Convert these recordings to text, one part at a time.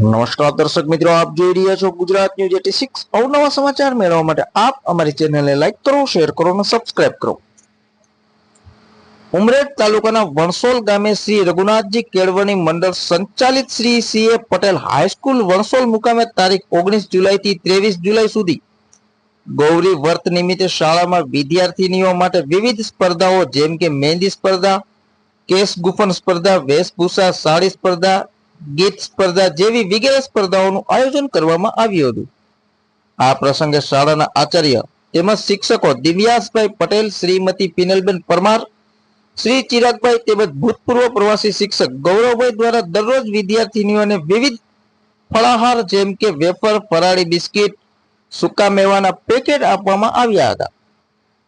નમસ્કાર દર્શક મિત્રો, આપ જોઈ રહ્યા છો ગુજરાત ન્યૂઝ 86। અવનવા સમાચાર મેળવવા માટે આપ અમારી ચેનલને લાઈક કરો, શેર કરો અને સબસ્ક્રાઇબ કરો। ઉમરેઠ તાલુકાના વણસોલ ગામે શ્રી રઘુનાથજી કેળવણી મંડળ સંચાલિત શ્રી સીએ પટેલ હાઈસ્કૂલ વણસોલ મુકામે તારીખ 19 જુલાઈથી 23 જુલાઈ સુધી ગૌરી વ્રત નિમિત્તે શાળામાં વિદ્યાર્થીનીઓ માટે વિવિધ સ્પર્ધાઓ જેમ કે મહેંદી સ્પર્ધા, કેશ ગુફન સ્પર્ધા, વેશભૂષા સાડી સ્પર્ધા, ગીત સ્પર્ધા જેવી વગેરે સ્પર્ધાઓનું આયોજન કરવામાં આવ્યું હતું। આ પ્રસંગે શાળાના આચાર્ય તેમજ શિક્ષકો દિવ્યાસભાઈ પટેલ, શ્રીમતી પિનલબેન પરમાર, શ્રી ચિરાગભાઈ તેમજ ભૂતપૂર્વ પ્રવાસી શિક્ષક ગૌરવભાઈ દ્વારા દરરોજ વિદ્યાર્થીનીઓને વિવિધ ફળાહાર જેમ કે વેફર, ફરાળી બિસ્કિટ, સૂકા મેવાના પેકેટ આપવામાં આવ્યા હતા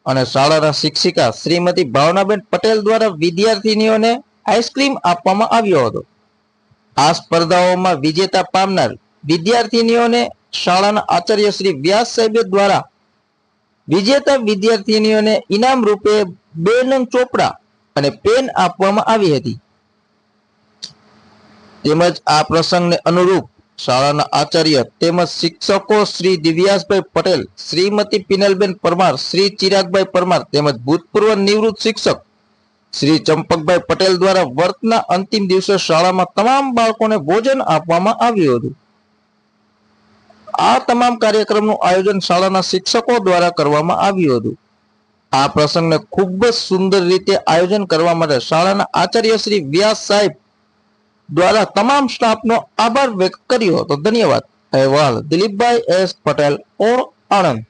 અને શાળાના શિક્ષિકા શ્રીમતી ભાવનાબેન પટેલ દ્વારા વિદ્યાર્થીનીઓને આઈસ્ક્રીમ આપવામાં આવ્યો હતો। આ સ્પર્ધાઓમાં વિજેતા પામનાર વિદ્યાર્થીનીઓને શાળાના આચાર્ય શ્રી વ્યાસ સાહેબ દ્વારા વિજેતા વિદ્યાર્થીનીઓને ઇનામ રૂપે 2 નંગ ચોપડા અને પેન આપવામાં આવી હતી। તેમજ આ પ્રસંગને અનુરૂપ શાળાના આચાર્ય તેમજ શિક્ષકો શ્રી દિવ્યાસભાઈ પટેલ, શ્રીમતી પિનલબેન પરમાર, શ્રી ચિરાગભાઈ પરમાર તેમજ ભૂતપૂર્વ નિવૃત્ત શિક્ષક શ્રી ચંપકભાઈ પટેલ દ્વારા વ્રતના અંતિમ દિવસે શાળામાં તમામ બાળકોને ભોજન આપવામાં આવ્યું હતું। આ તમામ કાર્યક્રમનું આયોજન શાળાના શિક્ષકો દ્વારા કરવામાં આવ્યું હતું। આ પ્રસંગને ખૂબ જ સુંદર રીતે આયોજન કરવા માટે શાળાના આચાર્ય શ્રી વ્યાસ સાહેબ દ્વારા તમામ સ્ટાફનો આભાર વ્યક્ત કર્યો હતો। ધન્યવાદ। અહેવાલ દિલીપભાઈ એસ પટેલ, ઓર આણંદ।